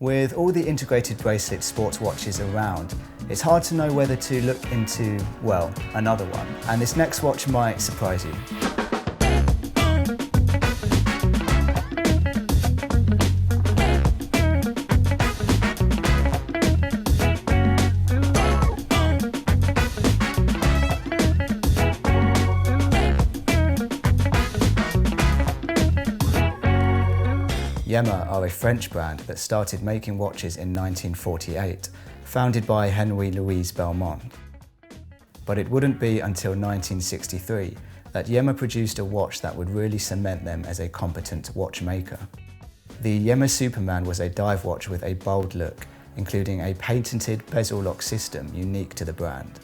With all the integrated bracelet sports watches around, it's hard to know whether to look into, well, another one. And this next watch might surprise you. Yema are a French brand that started making watches in 1948, founded by Henri Louis Belmont. But it wouldn't be until 1963 that Yema produced a watch that would really cement them as a competent watchmaker. The Yema Superman was a dive watch with a bold look, including a patented bezel lock system unique to the brand.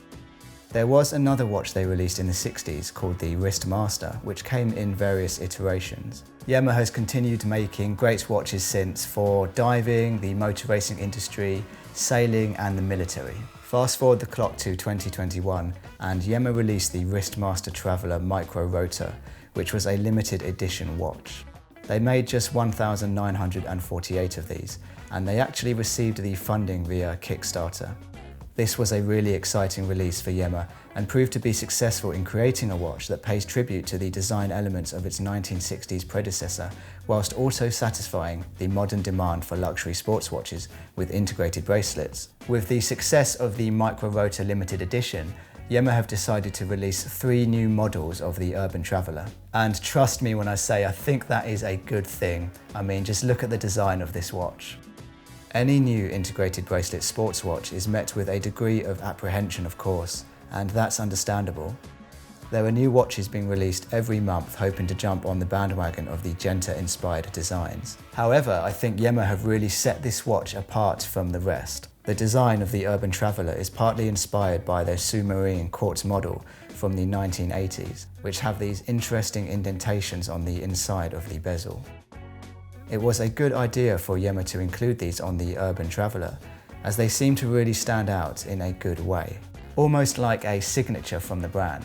There was another watch they released in the 60s called the Wrist Master, which came in various iterations. Yema has continued making great watches since for diving, the motor racing industry, sailing and the military. Fast forward the clock to 2021 and Yema released the Wrist Master Traveller Micro Rotor, which was a limited edition watch. They made just 1,948 of these, and they actually received the funding via Kickstarter. This was a really exciting release for Yema and proved to be successful in creating a watch that pays tribute to the design elements of its 1960s predecessor, whilst also satisfying the modern demand for luxury sports watches with integrated bracelets. With the success of the Micro Rotor limited edition, Yema have decided to release 3 new models of the Urban Traveller. And trust me when I say I think that is a good thing. I mean, just look at the design of this watch. Any new integrated bracelet sports watch is met with a degree of apprehension, of course, and that's understandable. There are new watches being released every month hoping to jump on the bandwagon of the Genta-inspired designs. However, I think Yema have really set this watch apart from the rest. The design of the Urban Traveller is partly inspired by their Submarine quartz model from the 1980s, which have these interesting indentations on the inside of the bezel. It was a good idea for Yema to include these on the Urban Traveller, as they seem to really stand out in a good way. Almost like a signature from the brand.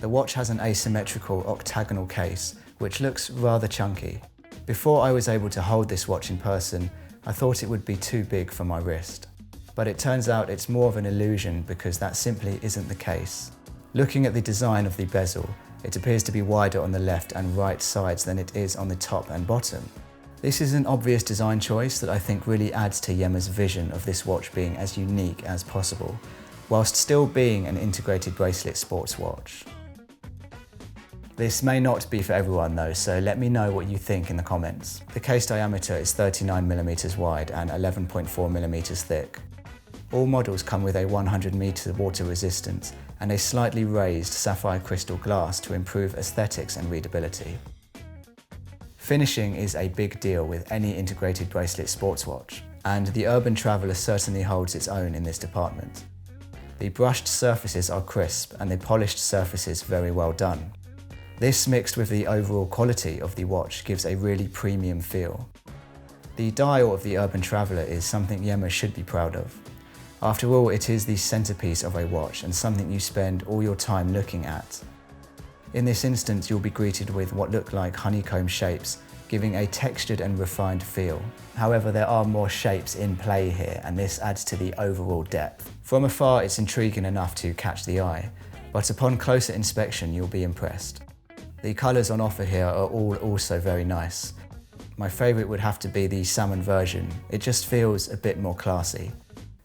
The watch has an asymmetrical octagonal case, which looks rather chunky. Before I was able to hold this watch in person, I thought it would be too big for my wrist. But it turns out it's more of an illusion because that simply isn't the case. Looking at the design of the bezel, it appears to be wider on the left and right sides than it is on the top and bottom. This is an obvious design choice that I think really adds to Yema's vision of this watch being as unique as possible, whilst still being an integrated bracelet sports watch. This may not be for everyone though, so let me know what you think in the comments. The case diameter is 39mm wide and 11.4mm thick. All models come with a 100-meter water resistance and a slightly raised sapphire crystal glass to improve aesthetics and readability. Finishing is a big deal with any integrated bracelet sports watch, and the Urban Traveller certainly holds its own in this department. The brushed surfaces are crisp and the polished surfaces very well done. This mixed with the overall quality of the watch gives a really premium feel. The dial of the Urban Traveller is something Yema should be proud of. After all, it is the centerpiece of a watch and something you spend all your time looking at. In this instance, you'll be greeted with what look like honeycomb shapes, giving a textured and refined feel. However, there are more shapes in play here, and this adds to the overall depth. From afar, it's intriguing enough to catch the eye, but upon closer inspection, you'll be impressed. The colours on offer here are all also very nice. My favourite would have to be the salmon version. It just feels a bit more classy.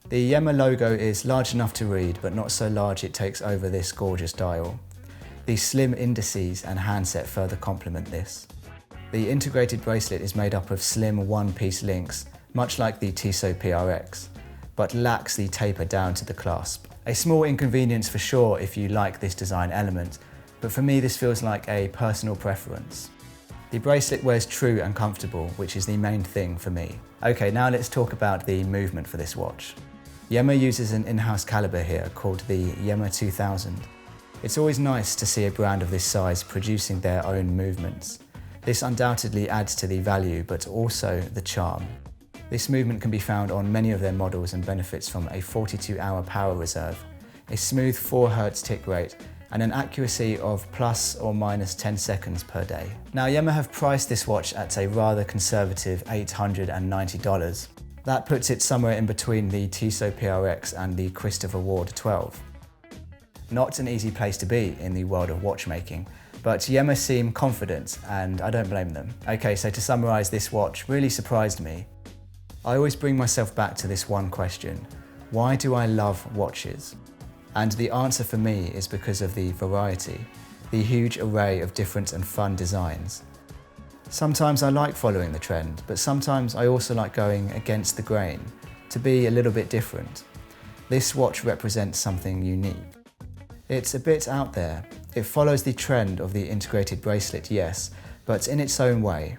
The Yema logo is large enough to read, but not so large it takes over this gorgeous dial. The slim indices and handset further complement this. The integrated bracelet is made up of slim one-piece links, much like the Tissot PRX, but lacks the taper down to the clasp. A small inconvenience for sure if you like this design element, but for me this feels like a personal preference. The bracelet wears true and comfortable, which is the main thing for me. Okay, now let's talk about the movement for this watch. Yema uses an in-house caliber here called the Yema 2000. It's always nice to see a brand of this size producing their own movements. This undoubtedly adds to the value, but also the charm. This movement can be found on many of their models and benefits from a 42-hour power reserve, a smooth 4 Hz tick rate, and an accuracy of plus or minus 10 seconds per day. Now, Yema have priced this watch at a rather conservative $890. That puts it somewhere in between the Tissot PRX and the Christopher Ward 12. Not an easy place to be in the world of watchmaking, but Yema seem confident and I don't blame them. Okay, so to summarise, this watch really surprised me. I always bring myself back to this one question: why do I love watches? And the answer for me is because of the variety, the huge array of different and fun designs. Sometimes I like following the trend, but sometimes I also like going against the grain, to be a little bit different. This watch represents something unique. It's a bit out there. It follows the trend of the integrated bracelet, yes, but in its own way.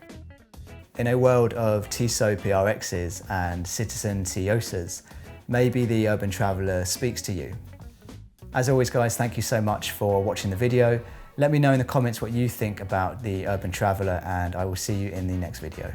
In a world of Tissot PRXs and Citizen Tiosas, maybe the Urban Traveller speaks to you. As always guys, thank you so much for watching the video. Let me know in the comments what you think about the Urban Traveller, and I will see you in the next video.